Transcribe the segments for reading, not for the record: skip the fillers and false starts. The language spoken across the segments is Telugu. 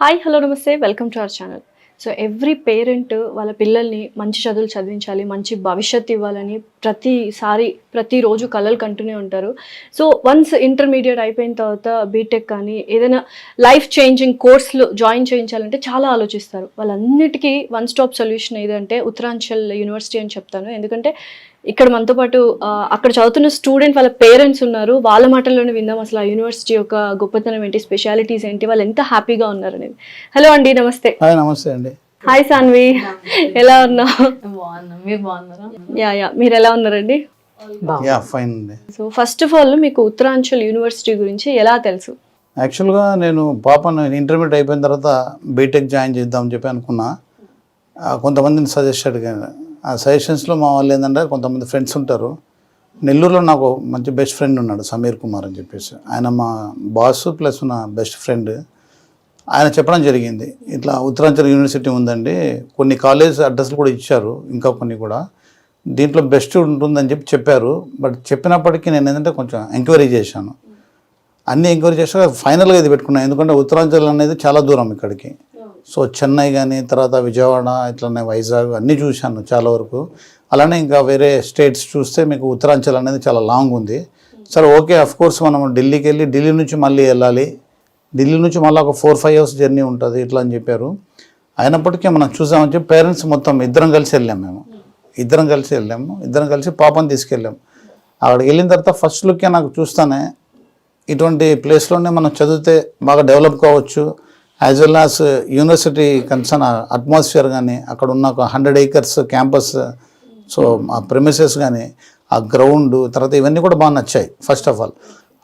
హాయ్ హలో నమస్తే welcome to our channel. So every parent వాళ్ళ పిల్లల్ని మంచి చదువులు చదివించాలి, మంచి భవిష్యత్తు ఇవ్వాలని ప్రతిరోజు కలలు కంటూనే ఉంటారు. సో వన్స్ ఇంటర్మీడియట్ అయిపోయిన తర్వాత బీటెక్ కానీ ఏదైనా లైఫ్ చేంజింగ్ కోర్సులు జాయిన్ చేయించాలంటే చాలా ఆలోచిస్తారు. వాళ్ళన్నిటికీ వన్ స్టాప్ సొల్యూషన్ ఏదంటే ఉత్తరాంచల్ యూనివర్సిటీ అని చెప్తాను. ఎందుకంటే ఇక్కడ మనతో పాటు అక్కడ చదువుతున్న స్టూడెంట్ వాళ్ళ పేరెంట్స్ ఉన్నారు. వాళ్ళ మాటల్లోనే విందాం అసలు ఆ యూనివర్సిటీ యొక్క గొప్పతనం ఏంటి, స్పెషాలిటీస్ ఏంటి, వాళ్ళు ఎంత హ్యాపీగా ఉన్నారు అనేది. హలో అండి, నమస్తే. నమస్తే అండి. హాయ్ సాన్వి, ఎలా ఉన్నావు? బాగున్నా. మీరు ఎలా ఉన్నారండి? ఫైన్ అండి. సో ఫస్ట్ ఆఫ్ ఆల్ మీకు ఉత్తరాంచల్ యూనివర్సిటీ గురించి ఎలా తెలుసు? యాక్చువల్గా నేను పాపను ఇంటర్మీడియట్ అయిపోయిన తర్వాత బీటెక్ జాయిన్ చేద్దామని చెప్పి అనుకున్నా. కొంతమందిని సజెస్ట్ అడిగాను. ఆ సజెషన్స్లో మా వాళ్ళు ఏంటంటే కొంతమంది ఫ్రెండ్స్ ఉంటారు. నెల్లూరులో నాకు మంచి బెస్ట్ ఫ్రెండ్ ఉన్నాడు, సమీర్ కుమార్ అని చెప్పేసి. ఆయన మా బాస్ ప్లస్ నా బెస్ట్ ఫ్రెండ్. ఆయన చెప్పడం జరిగింది, ఇట్లా ఉత్తరాంచల్ యూనివర్సిటీ ఉందండి, కొన్ని కాలేజ్ అడ్రస్లు కూడా ఇచ్చారు, ఇంకా కొన్ని కూడా దీంట్లో బెస్ట్ ఉంటుందని చెప్పారు. బట్ చెప్పినప్పటికీ నేను ఏంటంటే కొంచెం ఎంక్వైరీ చేశాను. అన్నీ ఎంక్వైరీ చేశాక ఫైనల్గా ఇది పెట్టుకున్నాను. ఎందుకంటే ఉత్తరాంచల్ అనేది చాలా దూరం ఇక్కడికి. సో చెన్నై కానీ, తర్వాత విజయవాడ, ఇట్లనే వైజాగ్ అన్నీ చూశాను చాలా వరకు. అలానే ఇంకా వేరే స్టేట్స్ చూస్తే మీకు ఉత్తరాంచల్ అనేది చాలా లాంగ్ ఉంది. సరే ఓకే, అఫ్కోర్స్ మనం ఢిల్లీకి వెళ్ళి ఢిల్లీ నుంచి మళ్ళీ వెళ్ళాలి, ఢిల్లీ నుంచి మళ్ళీ ఒక 4-5 hours జర్నీ ఉంటుంది ఇట్లా అని చెప్పారు. అయినప్పటికీ మనం చూసామని చెప్పి పేరెంట్స్ మొత్తం ఇద్దరం కలిసి వెళ్ళాము. ఇద్దరం కలిసి పాపని తీసుకెళ్ళాము. అక్కడికి వెళ్ళిన తర్వాత ఫస్ట్ లుక్కే నాకు చూస్తానే ఇటువంటి ప్లేస్లోనే మనం చదివితే బాగా డెవలప్ కావచ్చు, as well as university concern atmosphere కానీ, అక్కడ ఉన్న ఒక 100 acres క్యాంపస్, సో ఆ ప్రెమిసెస్ కానీ, ఆ గ్రౌండ్, తర్వాత ఇవన్నీ కూడా బాగా నచ్చాయి. ఫస్ట్ ఆఫ్ ఆల్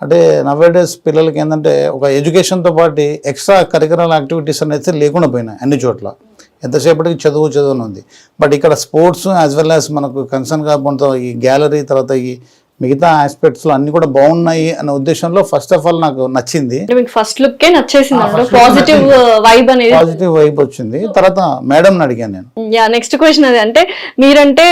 అంటే నవేడేస్ పిల్లలకి ఏంటంటే ఒక ఎడ్యుకేషన్తో పాటు ఎక్స్ట్రా కరికులర్ యాక్టివిటీస్ అనేది లేకుండా పోయినాయి అన్ని చోట్ల. ఎంతసేపటికి చదువు ఉంది. బట్ ఇక్కడ స్పోర్ట్స్ యాజ్ వెల్ యాజ్ మనకు కన్సర్న్ కాకుండా ఈ గ్యాలరీ, తర్వాత ఈ మిగతా ఆస్పెక్ట్స్లో అన్ని కూడా బాగున్నాయి అనే ఉద్దేశంలో ఫస్ట్ ఆఫ్ ఆల్ నాకు నచ్చింది. ఫస్ట్ లుక్ పాజిటివ్ వైబ్ వచ్చింది. తర్వాత మేడం అడిగాను నేను. నెక్స్ట్ క్వశ్చన్ అది, అంటే మీరంటే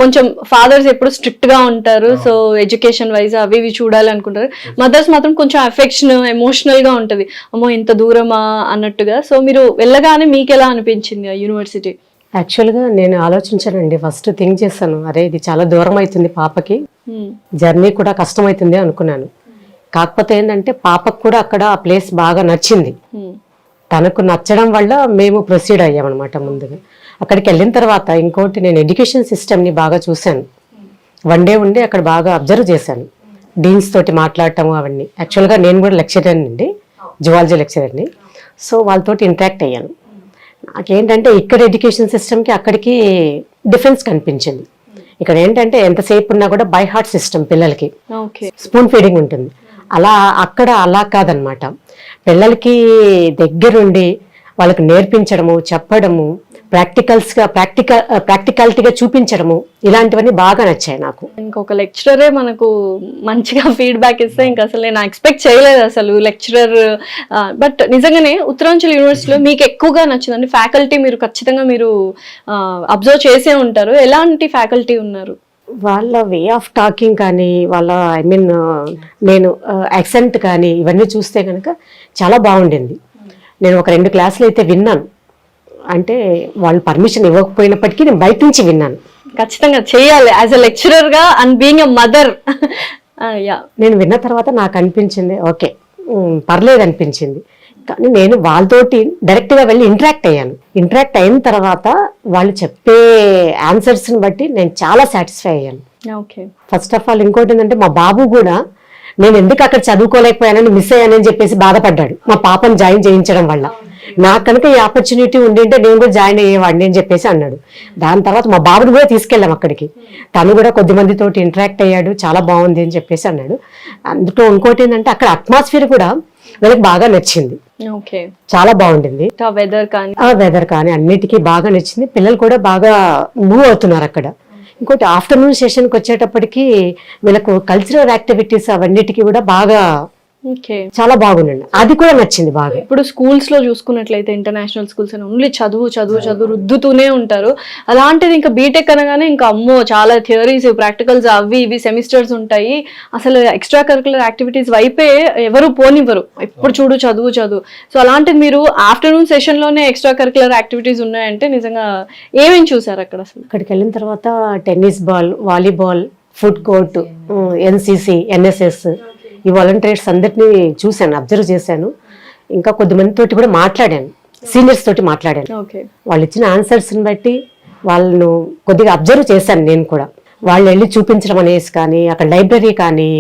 కొంచెం ఫాదర్స్ ఎప్పుడు స్ట్రిక్ట్ గా ఉంటారు, సో ఎడ్యుకేషన్ వైజ్ అవి ఇవి చూడాలి అనుకుంటారు. మదర్స్ మాత్రం కొంచెం అఫెక్షన్, ఎమోషనల్ గా ఉంటది, అమ్మో ఇంత దూరమా అన్నట్టుగా. సో మీరు వెళ్ళగానే మీకు ఎలా అనిపించింది ఆ యూనివర్సిటీ? యాక్చువల్గా నేను ఆలోచించానండి, ఫస్ట్ థింక్ చేశాను, అరే ఇది చాలా దూరం అవుతుంది పాపకి, జర్నీ కూడా కష్టమవుతుంది అనుకున్నాను. కాకపోతే ఏంటంటే పాపకు కూడా అక్కడ ఆ ప్లేస్ బాగా నచ్చింది. తనకు నచ్చడం వల్ల మేము ప్రొసీడ్ అయ్యామన్నమాట. ముందుగా అక్కడికి వెళ్ళిన తర్వాత ఇంకోటి, నేను ఎడ్యుకేషన్ సిస్టమ్ని బాగా చూశాను. వన్ డే ఉండి అక్కడ బాగా అబ్జర్వ్ చేశాను, డీన్స్ తోటి మాట్లాడటము అవన్నీ. యాక్చువల్గా నేను కూడా లెక్చరర్ అండి, జువాలజీ లెక్చరర్ని. సో వాళ్ళతోటి ఇంటరాక్ట్ అయ్యాను. నాకేంటంటే ఇక్కడ ఎడ్యుకేషన్ సిస్టమ్కి అక్కడికి డిఫరెన్స్ కనిపించింది. ఇక్కడ ఏంటంటే ఎంతసేపు ఉన్నా కూడా బై హార్ట్ సిస్టమ్, పిల్లలకి స్పూన్ ఫీడింగ్ ఉంటుంది. అక్కడ అలా కాదనమాట. పిల్లలకి దగ్గరుండి వాళ్ళకి నేర్పించడము, చెప్పడము, ప్రాక్టికాలిటీగా చూపించడము, ఇలాంటివన్నీ బాగా నచ్చాయి నాకు. ఇంకొక లెక్చరరే మనకు మంచిగా ఫీడ్బ్యాక్ ఇస్తే ఇంకా అసలు నేను ఎక్స్పెక్ట్ చేయలేదు అసలు లెక్చరర్. బట్ నిజంగానే ఉత్తరాంచల్ యూనివర్సిటీలో మీకు ఎక్కువగా నచ్చిందండి ఫ్యాకల్టీ? మీరు ఖచ్చితంగా అబ్జర్వ్ చేసే ఉంటారు, ఎలాంటి ఫ్యాకల్టీ ఉన్నారు? వాళ్ళ వే ఆఫ్ టాకింగ్ కానీ, వాళ్ళ నేను యాక్సెంట్ కానీ ఇవన్నీ చూస్తే కనుక చాలా బాగుండింది. నేను ఒక 2 క్లాసులు అయితే విన్నాను. అంటే వాళ్ళు పర్మిషన్ ఇవ్వకపోయినప్పటికీ నేను బయట నుంచి విన్నాను. ఖచ్చితంగా చేయాలి యాజ్ అ లెక్చరర్ గా అండ్ బీయింగ్ ఎ మదర్. నేను విన్న తర్వాత నాకు అనిపించింది ఓకే, పర్లేదు అనిపించింది. కానీ నేను వాళ్ళతోటి డైరెక్ట్గా వెళ్ళి ఇంటరాక్ట్ అయిన తర్వాత వాళ్ళు చెప్పే ఆన్సర్స్ని బట్టి నేను చాలా సాటిస్ఫై అయ్యాను. ఫస్ట్ ఆఫ్ ఆల్ ఇంకోటి ఏంటంటే, మా బాబు కూడా నేను ఎందుకు అక్కడ చదువుకోలేకపోయానని, మిస్ అయ్యానని చెప్పేసి బాధపడ్డాడు మా పాపను జాయిన్ చేయించడం వల్ల. నాకు కనుక ఈ ఆపర్చునిటీ ఉండింటే నేను కూడా జాయిన్ అయ్యేవాడిని అని చెప్పేసి అన్నాడు. దాని తర్వాత మా బాబుని కూడా తీసుకెళ్ళాం అక్కడికి. తను కూడా కొద్దిమందితోటి ఇంటరాక్ట్ అయ్యాడు, చాలా బాగుంది అని చెప్పేసి అన్నాడు. అందులో ఇంకోటి ఏంటంటే, అక్కడ అట్మాస్ఫియర్ కూడా వీళ్ళకి బాగా నచ్చింది, చాలా బాగుండింది. వెదర్ కానీ అన్నిటికీ బాగా నచ్చింది. పిల్లలు కూడా బాగా మూవ్ అవుతున్నారు అక్కడ. ఇంకోటి ఆఫ్టర్నూన్ సెషన్కి వచ్చేటప్పటికి వీళ్ళకు కల్చరల్ యాక్టివిటీస్ అవన్నిటికీ కూడా బాగా ఓకే. చాలా బాగుండండి, అది కూడా నచ్చింది బాగా. ఇప్పుడు స్కూల్స్ లో చూసుకున్నట్లయితే ఇంటర్నేషనల్ స్కూల్స్ అని ఓన్లీ చదువు చదువు చదువు రుద్దుతూనే ఉంటారు. అలాంటిది ఇంకా బీటెక్ అనగానే ఇంకా అమ్మో చాలా థియరీస్, ప్రాక్టికల్స్, అవి ఇవి సెమిస్టర్స్ ఉంటాయి. అసలు ఎక్స్ట్రా కరికులర్ యాక్టివిటీస్ వైపే ఎవరు పోనివ్వరు, ఎప్పుడు చూడు చదువు చదువు. సో అలాంటిది మీరు ఆఫ్టర్నూన్ సెషన్ లోనే ఎక్స్ట్రా కరికులర్ యాక్టివిటీస్ ఉన్నాయంటే నిజంగా ఏమేమి చూసారు అక్కడ అసలు? అక్కడికి వెళ్ళిన తర్వాత tennis ball, volleyball, food court, NCC, NSS, ఈ వాలంటీర్స్ అందరినీ చూశాను, అబ్జర్వ్ చేశాను. ఇంకా కొద్దిమంది తోటి కూడా మాట్లాడాను, సీనియర్స్ తోటి మాట్లాడాను. ఓకే. వాళ్ళు ఇచ్చిన ఆన్సర్స్ని బట్టి వాళ్ళను కొద్దిగా అబ్జర్వ్ చేశాను నేను కూడా. వాళ్ళు వెళ్ళి చూపించడం అనేసి కానీ, అక్కడ లైబ్రరీ కానీ,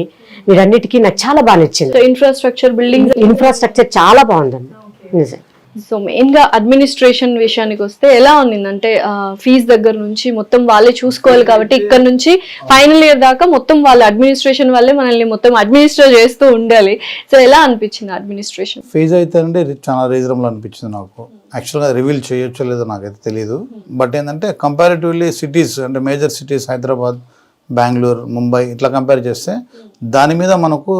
వీటన్నిటికీ నాకు చాలా బాగా నచ్చింది. సో ఇన్ఫ్రాస్ట్రక్చర్, బిల్డింగ్స్, ఇన్ఫ్రాస్ట్రక్చర్ చాలా బాగుందండి నిజం. సో మెయిన్ గా అడ్మినిస్ట్రేషన్ విషయానికి వస్తే ఎలా ఉండిందంటే ఫీజు దగ్గర నుంచి మొత్తం వాళ్ళే చూసుకోవాలి కాబట్టి ఇక్కడ నుంచి ఫైనల్ ఇయర్ దాకా మొత్తం వాళ్ళ అడ్మినిస్ట్రేషన్ వల్లే మనల్ని మొత్తం అడ్మినిస్ట్రేట్ చేస్తూ ఉండాలి. సో ఎలా అనిపించింది అడ్మినిస్ట్రేషన్? ఫీజు అయితే అండి చాలా రీజనబుల్ అనిపించింది నాకు. యాక్చువల్గా రివీల్ చేయొచ్చో లేదో నాకైతే తెలియదు. బట్ ఏంటంటే కంపారిటివ్లీ సిటీస్ అంటే మేజర్ సిటీస్ హైదరాబాద్, బెంగళూరు, ముంబై ఇట్లా కంపేర్ చేస్తే దాని మీద మనకు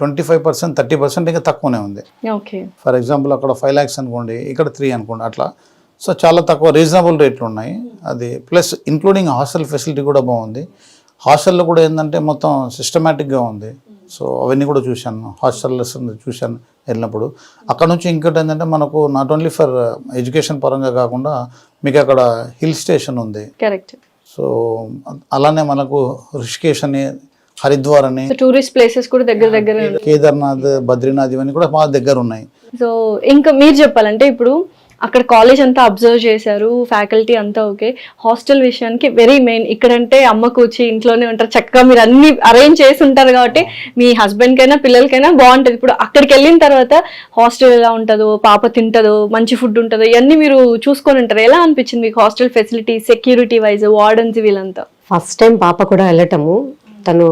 25%, 30% ఇంకా తక్కువనే ఉంది. ఓకే. ఫర్ ఎగ్జాంపుల్ అక్కడ 5 lakhs అనుకోండి, ఇక్కడ 3 అనుకోండి, అట్లా. సో చాలా తక్కువ రీజనబుల్ రేట్లు ఉన్నాయి. అది ప్లస్ ఇంక్లూడింగ్ హాస్టల్ ఫెసిలిటీ కూడా బాగుంది. హాస్టల్లో కూడా ఏంటంటే మొత్తం సిస్టమేటిక్గా ఉంది. సో అవన్నీ కూడా చూశాను, హాస్టల్స్ చూశాను వెళ్ళినప్పుడు. అక్కడ నుంచి ఇంకోటి ఏంటంటే మనకు నాట్ ఓన్లీ ఫర్ ఎడ్యుకేషన్ పరంగా కాకుండా మీకు అక్కడ హిల్ స్టేషన్ ఉంది. కరెక్ట్. సో అలానే మనకు రిషికేష్ అని, హరిద్వార్ అని, టూరిస్ట్ ప్లేసెస్ కూడా దగ్గర దగ్గర, కేదార్నాథ్, బద్రీనాథ్ ఇవన్నీ కూడా మా దగ్గర ఉన్నాయి. సో ఇంకా మీరు చెప్పాలంటే ఇప్పుడు అక్కడ కాలేజ్ అంతా అబ్జర్వ్ చేశారు, ఫ్యాకల్టీ అంతా ఓకే. హాస్టల్ విషయానికి వెరీ మెయిన్. ఇక్కడంటే అమ్మ కూర్చి ఇంట్లోనే ఉంటారు, చక్కగా మీరు అన్ని అరేంజ్ చేసి ఉంటారు కాబట్టి మీ హస్బెండ్ కైనా పిల్లలకైనా బాగుంటుంది. ఇప్పుడు అక్కడికి వెళ్ళిన తర్వాత హాస్టల్ ఎలా ఉంటుందో, పాప తింటుందో, మంచి ఫుడ్ ఉంటుందో, ఇవన్నీ మీరు చూసుకొని ఉంటారు. ఎలా అనిపించింది మీకు hostel facility, security wise, wardens వీళ్ళంతా? ఫస్ట్ టైం పాప కూడా వెళ్ళటము, తను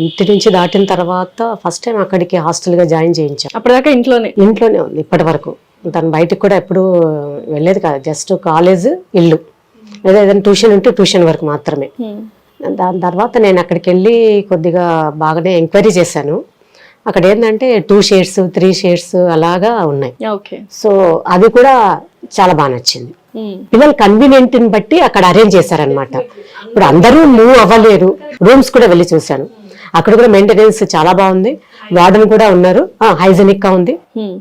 ఇంటి నుంచి దాటిన తర్వాత ఫస్ట్ టైం అక్కడికి హాస్టల్గా జాయిన్ చేయించాం. అప్పటిదాకా ఇంట్లోనే ఉంది ఇప్పటి వరకు. తను బయటకు కూడా ఎప్పుడు వెళ్ళేది కాదు, జస్ట్ కాలేజ్, ఇల్లు, లేదా ఏదైనా ట్యూషన్ ఉంటే ట్యూషన్ వరకు మాత్రమే. దాని తర్వాత నేను అక్కడికి వెళ్ళి కొద్దిగా బాగానే ఎంక్వైరీ చేశాను. అక్కడ ఏంటంటే 2 shades, 3 shades అలాగా ఉన్నాయి. ఓకే. సో అది కూడా చాలా బాగా నచ్చింది. పిల్లల కన్వీనియంట్ని బట్టి అక్కడ అరేంజ్ చేశారనమాట. ఇప్పుడు అందరూ మూవ్ అవ్వలేరు. రూమ్స్ కూడా వెళ్ళి చూశాను, అక్కడ కూడా మెయింటెనెన్స్ చాలా బాగుంది. వార్డెన్ కూడా ఉన్నారు, హైజెనిక్ గా ఉంది.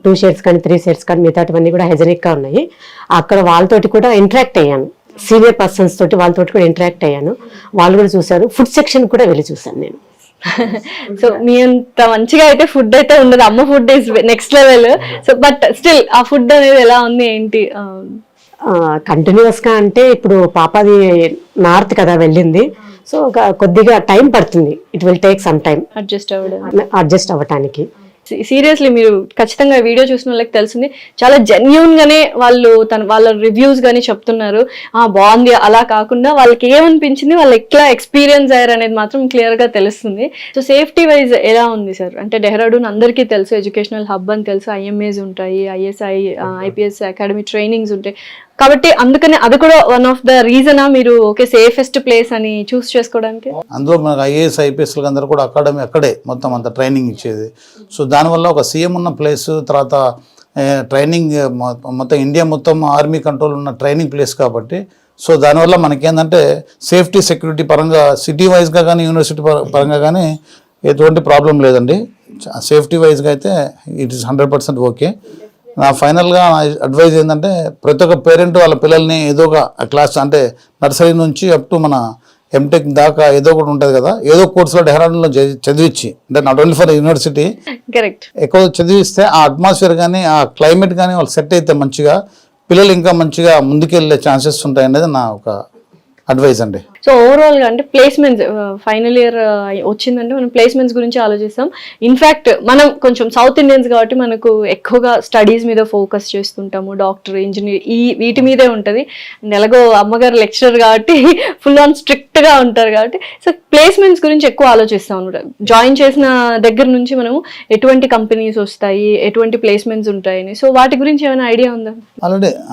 2 shades కానీ 3 shades కానీ మిగతావన్నీ కూడా హైజెనిక్ గా ఉన్నాయి. అక్కడ వాళ్ళతోటి కూడా ఇంటరాక్ట్ అయ్యాను, సీనియర్ పర్సన్స్ తోటి వాళ్ళతోటి కూడా ఇంటరాక్ట్ అయ్యాను. వాళ్ళు కూడా చూశారు. ఫుడ్ సెక్షన్ కూడా వెళ్ళి చూశాను నేను. సో మీ అంత మంచిగా అయితే ఫుడ్ అయితే ఉండదు, అమ్మ food is next level. So but still ఆ ఫుడ్ అనేది ఎలా ఉంది ఏంటి? కంటిన్యూస్ గా అంటే ఇప్పుడు పాపది నార్త్ కదా వెళ్ళింది, సో కొద్దిగా టైం పడుతుంది. It will take some time adjust అవ్వటానికి. సీరియస్లీ మీరు ఖచ్చితంగా వీడియో చూసిన వాళ్ళకి తెలిసింది, చాలా జెన్యూన్ గానే వాళ్ళు వాళ్ళ రివ్యూస్ గానీ చెప్తున్నారు. బాగుంది అలా కాకుండా వాళ్ళకి ఏమనిపించింది, వాళ్ళు ఎట్లా ఎక్స్పీరియన్స్ అయ్యారు అనేది మాత్రం క్లియర్ గా తెలుస్తుంది. సో సేఫ్టీ వైజ్ ఎలా ఉంది సార్? అంటే డెహ్రాడూన్ అందరికీ తెలుసు, ఎడ్యుకేషనల్ హబ్ అని తెలుసు, IMAs ఉంటాయి, ISI, IPS అకాడమీ ట్రైనింగ్స్ ఉంటాయి కాబట్టి అందుకని అది కూడా వన్ ఆఫ్ ద రీజనా మీరు ఓకే సేఫెస్ట్ ప్లేస్ అని చూస్ చేసుకోవడానికి? అందులో మనకు IAS, IPS అందరూ కూడా అకాడమీ అక్కడే మొత్తం అంత ట్రైనింగ్ ఇచ్చేది. సో దానివల్ల ఒక CM ఉన్న ప్లేస్, తర్వాత ట్రైనింగ్ మొత్తం ఇండియా మొత్తం ఆర్మీ కంట్రోల్ ఉన్న ట్రైనింగ్ ప్లేస్ కాబట్టి సో దానివల్ల మనకేంటంటే సేఫ్టీ, సెక్యూరిటీ పరంగా సిటీ వైజ్గా కానీ యూనివర్సిటీ పరంగా కానీ ఎటువంటి ప్రాబ్లం లేదండి. సేఫ్టీ వైజ్గా అయితే ఇట్ ఈస్ 100% ఓకే. నా ఫైనల్గా అడ్వైజ్ ఏంటంటే ప్రతి ఒక్క పేరెంట్ వాళ్ళ పిల్లల్ని ఏదో ఒక క్లాస్ అంటే నర్సరీ నుంచి అప్ టు మన ఎంటెక్ దాకా ఏదో ఒకటి ఉంటుంది కదా, ఏదో కోర్సులో డెహ్రాడూన్లో చదివించి, అంటే not only for university, correct, ఎక్కువ చదివిస్తే ఆ అట్మాస్ఫియర్ కానీ ఆ క్లైమేట్ కానీ వాళ్ళు సెట్ అయితే మంచిగా పిల్లలు ఇంకా మంచిగా ముందుకెళ్ళే ఛాన్సెస్ ఉంటాయి అనేది నా ఒక అడ్వైజ్ అండి. సో ఓవరాల్ గా అంటే ప్లేస్మెంట్స్ ఫైనల్ ఇయర్ వచ్చిందంటే మనం ప్లేస్మెంట్స్ గురించి ఆలోచిస్తాం. ఇన్ఫాక్ట్ మనం కొంచెం సౌత్ ఇండియన్స్ కాబట్టి మనకు ఎక్కువగా స్టడీస్ మీద ఫోకస్ చేస్తుంటాము, డాక్టర్, ఇంజనీర్ వీటి మీదే ఉంటుంది. ఎలాగో అమ్మగారు లెక్చరర్ కాబట్టి ఫుల్ ఆన్ స్ట్రిక్ట్ గా ఉంటారు కాబట్టి సో ప్లేస్మెంట్స్ గురించి ఎక్కువ ఆలోచిస్తాం అనమాట. జాయిన్ చేసిన దగ్గర నుంచి మనము ఎటువంటి కంపెనీస్ వస్తాయి, ఎటువంటి ప్లేస్మెంట్స్ ఉంటాయని, సో వాటి గురించి ఏమైనా ఐడియా ఉందా?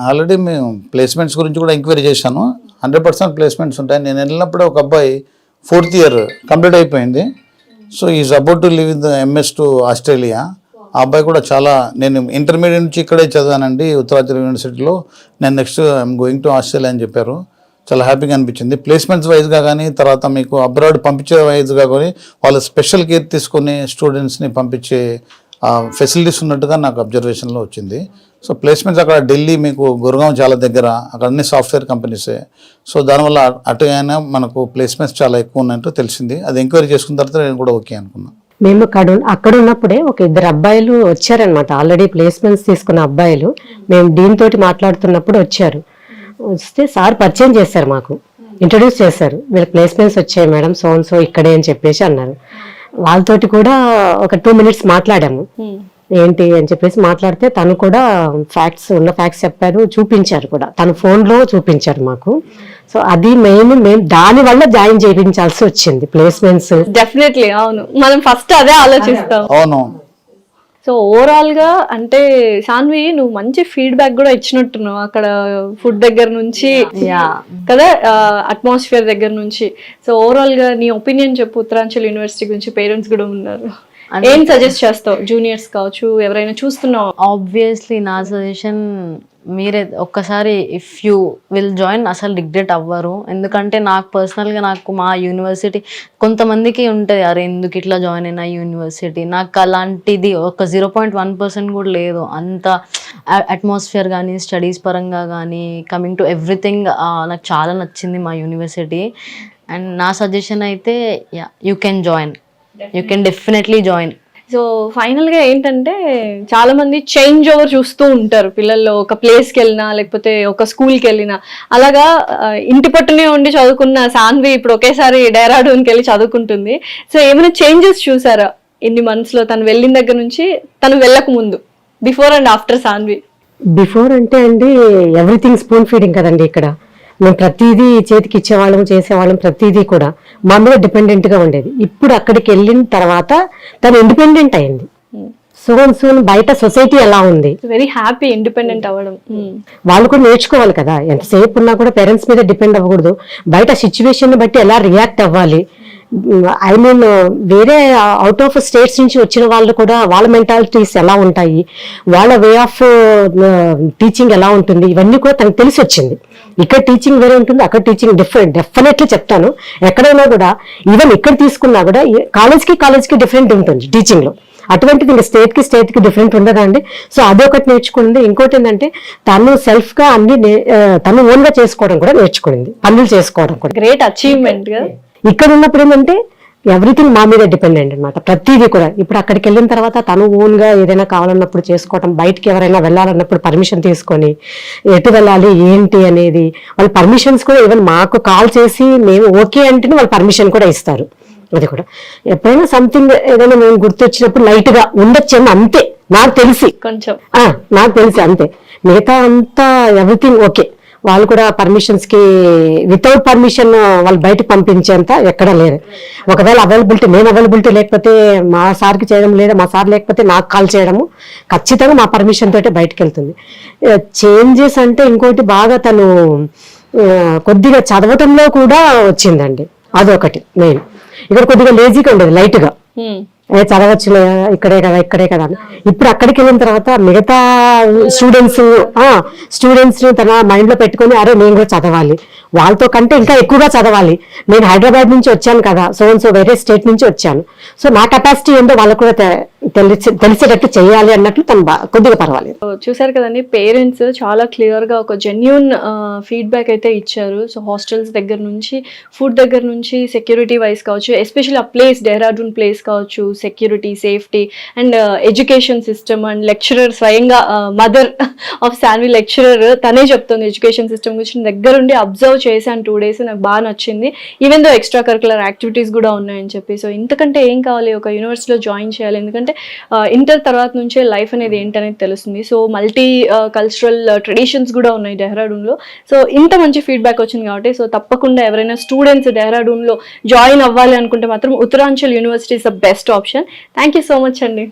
ఆల్రెడీ మేము ప్లేస్మెంట్స్ గురించి కూడా ఎంక్వైరీ చేశాను. 100% ప్లేస్మెంట్స్ ఉంటాయి. నేను వెళ్ళినప్పుడు ఒక అబ్బాయి 4th year కంప్లీట్ అయిపోయింది. So is about to live in the MS to Australia. ఆ అబ్బాయి కూడా చాలా, నేను ఇంటర్మీడియట్ నుంచి ఇక్కడే చదివానండి ఉత్తరాంచల్ యూనివర్సిటీలో, నేను next I'm going to Australia అని చెప్పారు. చాలా హ్యాపీగా అనిపించింది. ప్లేస్మెంట్స్ వైజ్గా కానీ తర్వాత మీకు అబ్రాడ్ పంపించే వైజ్గా కానీ వాళ్ళు స్పెషల్ కేర్ తీసుకొని స్టూడెంట్స్ని పంపించే ఫెసిలిటీస్ ఉన్నట్టుగా నాకు అబ్జర్వేషన్లో వచ్చింది. సో ప్లేస్మెంట్స్ అక్కడ ఢిల్లీ మీకు గుర్గావ్ చాలా దగ్గర, అక్కడ అన్ని సాఫ్ట్వేర్ కంపెనీసే. సో దానివల్ల అటుగైనా మనకు ప్లేస్మెంట్స్ చాలా ఎక్కువ ఉన్నట్టు తెలిసింది. అది ఎంక్వైరీ చేసుకున్న తర్వాత నేను కూడా ఓకే అనుకున్నాను. మేము అక్కడ ఉన్నప్పుడే ఒక 2 అబ్బాయిలు వచ్చారనమాట, ఆల్రెడీ ప్లేస్మెంట్స్ తీసుకున్న అబ్బాయిలు. మేము దీంతో మాట్లాడుతున్నప్పుడు వచ్చారు. వస్తే సార్ పరిచయం చేశారు, మాకు ఇంట్రడ్యూస్ చేశారు. వీళ్ళకి ప్లేస్మెంట్స్ వచ్చాయి మేడం, సో ఇక్కడే అని చెప్పేసి అన్నారు. వాళ్ళతోటి కూడా ఒక 2 minutes మాట్లాడాము. ఏంటి అని చెప్పేసి మాట్లాడితే తను కూడా ఉన్న ఫ్యాక్ట్స్ చెప్పారు, చూపించారు కూడా, తన ఫోన్లో చూపించారు మాకు. సో అది మేము దాని వల్ల జాయిన్ చేయించాల్సి వచ్చింది ప్లేస్మెంట్స్. డెఫినెట్లీ అవును, మనం ఫస్ట్ అదే ఆలోచిస్తాం. అవును. సో ఓవరాల్ గా అంటే సాన్వి నువ్వు మంచి ఫీడ్బ్యాక్ కూడా ఇచ్చినట్టున్నావు అక్కడ, ఫుడ్ దగ్గర నుంచి కదా, అట్మాస్ఫియర్ దగ్గర నుంచి. సో ఓవరాల్ గా నీ ఒపీనియన్ చెప్పు, ఉత్తరాంచల్ యూనివర్సిటీ గురించి. పేరెంట్స్ కూడా ఉన్నారు, ఏం సజెస్ట్ చేస్తావు? జూనియర్స్ కావచ్చు, ఎవరైనా చూస్తున్నావు? ఆబ్వియస్లీ నా సజెషన్ మీరే ఒక్కసారి ఇఫ్ యూ విల్ జాయిన్ అసలు రిగ్రెట్ అవ్వరు. ఎందుకంటే నాకు పర్సనల్గా నాకు మా యూనివర్సిటీ కొంతమందికి ఉంటుంది, అరే ఎందుకు ఇట్లా జాయిన్ అయినా యూనివర్సిటీ, నాకు అలాంటిది ఒక 0.1% కూడా లేదు. అంత అట్మాస్ఫియర్ కానీ స్టడీస్ పరంగా కానీ కమింగ్ టు ఎవ్రీథింగ్ నాకు చాలా నచ్చింది మా యూనివర్సిటీ. అండ్ నా సజెషన్ అయితే you can join, you can definitely join. So ఫైనల్గా ఏంటంటే చాలా మంది చేంజ్ ఓవర్ చూస్తూ ఉంటారు పిల్లల్లో, ఒక ప్లేస్కి వెళ్ళినా లేకపోతే ఒక స్కూల్కి వెళ్ళినా. అలాగా ఇంటి పట్టునే ఉండి చదువుకున్న సాన్వి ఇప్పుడు ఒకేసారి డెహ్రాడూన్కి వెళ్ళి చదువుకుంటుంది. సో ఏమైనా చేంజెస్ చూసారా ఇన్ని మంత్స్లో, తను వెళ్ళిన దగ్గర నుంచి తను వెళ్ళక ముందు, before and after Sanvi? Before అంటే అండి ఎవ్రీథింగ్ స్పూన్ ఫీడింగ్ కదండి. ఇక్కడ మేము ప్రతిదీ చేతికి ఇచ్చేవాళ్ళం, చేసేవాళ్ళం, ప్రతిదీ కూడా మా మీద డిపెండెంట్గా ఉండేది. ఇప్పుడు అక్కడికి వెళ్ళిన తర్వాత తను ఇండిపెండెంట్ అయింది. సోన్ బయట సొసైటీ ఎలా ఉంది, వెరీ హ్యాపీ ఇండిపెండెంట్ అవ్వడం. వాళ్ళు కూడా నేర్చుకోవాలి కదా, ఎంతసేపు ఉన్నా కూడా పేరెంట్స్ మీద డిపెండ్ అవ్వకూడదు. బయట సిచ్యువేషన్ బట్టి ఎలా రియాక్ట్ అవ్వాలి. ఐ మీన్ వేరే అవుట్ ఆఫ్ స్టేట్స్ నుంచి వచ్చిన వాళ్ళు కూడా వాళ్ళ మెంటాలిటీస్ ఎలా ఉంటాయి, వాళ్ళ వే ఆఫ్ టీచింగ్ ఎలా ఉంటుంది, ఇవన్నీ కూడా తనకు తెలిసి వచ్చింది. ఇక్కడ టీచింగ్ వేరే ఉంటుంది, అక్కడ టీచింగ్ డెఫినెట్లీ చెప్తాను. ఎక్కడైనా కూడా ఈవెన్ ఇక్కడ తీసుకున్నా కూడా కాలేజ్కి డిఫరెంట్ ఉంటుంది టీచింగ్ లో. అటువంటిది ఇంకా స్టేట్ కి డిఫరెంట్ ఉండదండి. సో అదొకటి నేర్చుకుంది. ఇంకోటి ఏంటంటే తను సెల్ఫ్ గా అన్ని తను ఓన్ గా చేసుకోవడం కూడా నేర్చుకుంది, పనులు చేసుకోవడం కూడా. గ్రేట్ అచీవ్మెంట్ గా. ఇక్కడ ఉన్నప్పుడు ఏంటంటే ఎవ్రీథింగ్ మా మీద డిపెండెంట్ అనమాట, ప్రతిదీ కూడా. ఇప్పుడు అక్కడికి వెళ్ళిన తర్వాత తను ఓన్ గా ఏదైనా కావాలన్నప్పుడు చేసుకోవటం, బయటికి ఎవరైనా వెళ్ళాలన్నప్పుడు పర్మిషన్ తీసుకొని ఎటు వెళ్ళాలి ఏంటి అనేది వాళ్ళ పర్మిషన్స్ కూడా ఈవెన్ మాకు కాల్ చేసి మేము ఓకే అంటేనే వాళ్ళు పర్మిషన్ కూడా ఇస్తారు. అది కూడా ఎప్పుడైనా సంథింగ్ ఏదైనా మేము గుర్తొచ్చినప్పుడు లైట్ గా ఉండొచ్చేమో, అంతే నాకు తెలిసి, కొంచెం నాకు తెలిసి అంతే. మిగతా అంతా ఎవ్రీథింగ్ ఓకే. వాళ్ళు కూడా పర్మిషన్స్ కి వితౌట్ పర్మిషన్ వాళ్ళు బయటకు పంపించేంత ఎక్కడ లేదు. ఒకవేళ నేను అవైలబిలిటీ లేకపోతే మా సార్కి చేయడం, లేదా మా సార్ లేకపోతే నాకు కాల్ చేయడము, ఖచ్చితంగా మా పర్మిషన్ తోటే బయటకు వెళ్తుంది. చేంజెస్ అంటే ఇంకోటి బాగా తను కొద్దిగా చదవటంలో కూడా వచ్చిందండి, అదొకటి మెయిన్. ఇక్కడ కొద్దిగా లేజీగా ఉండేది, లైట్ గా చదవచ్చు ఇక్కడే కదా అని. ఇప్పుడు అక్కడికి వెళ్ళిన తర్వాత మిగతా స్టూడెంట్స్ తన మైండ్ లో పెట్టుకుని అరే నేను కూడా చదవాలి, వాళ్ళతో కంటే ఇంకా ఎక్కువగా చదవాలి, నేను హైదరాబాద్ నుంచి వచ్చాను కదా, సో వేరే స్టేట్ నుంచి వచ్చాను, సో నా కెపాసిటీ ఏంటో వాళ్ళకు కూడా తెలిసేటట్టు చేయాలి అన్నట్లు తను కొద్దిగా పర్వాలేదు. చూసారు కదండి, పేరెంట్స్ చాలా క్లియర్ గా ఒక జెన్యూన్ ఫీడ్బ్యాక్ అయితే ఇచ్చారు. సో హాస్టల్స్ దగ్గర నుంచి, ఫుడ్ దగ్గర నుంచి, సెక్యూరిటీ వైజ్ కావచ్చు, ఎస్పెషల్లీ ఆ ప్లేస్ డెహ్రాడూన్ ప్లేస్ కావచ్చు, security, safety and education system and lecturer, స్వయంగా మదర్ ఆఫ్ సాన్వి లెక్చరర్ తనే చెప్తుంది ఎడ్యుకేషన్ సిస్టమ్ గురించి. దగ్గరుండి అబ్జర్వ్ చేశాను 2 days, నాకు బాగా నచ్చింది. Even though extra curricular activities కూడా ఉన్నాయని చెప్పి. సో ఇంతకంటే ఏం కావాలి, ఒక యూనివర్సిటీలో జాయిన్ చేయాలి. ఎందుకంటే ఇంటర్ తర్వాత నుంచే లైఫ్ అనేది ఏంటనేది తెలుస్తుంది. సో మల్టీ కల్చరల్ ట్రెడిషన్స్ కూడా ఉన్నాయి డెహ్రాడూన్లో. సో ఇంత మంచి ఫీడ్బ్యాక్ వచ్చింది కాబట్టి, సో తప్పకుండా ఎవరైనా స్టూడెంట్స్ డెహ్రాడూన్లో జాయిన్ అవ్వాలి అనుకుంటే మాత్రం Uttaranchal university is the best option. Thank you so much అండి.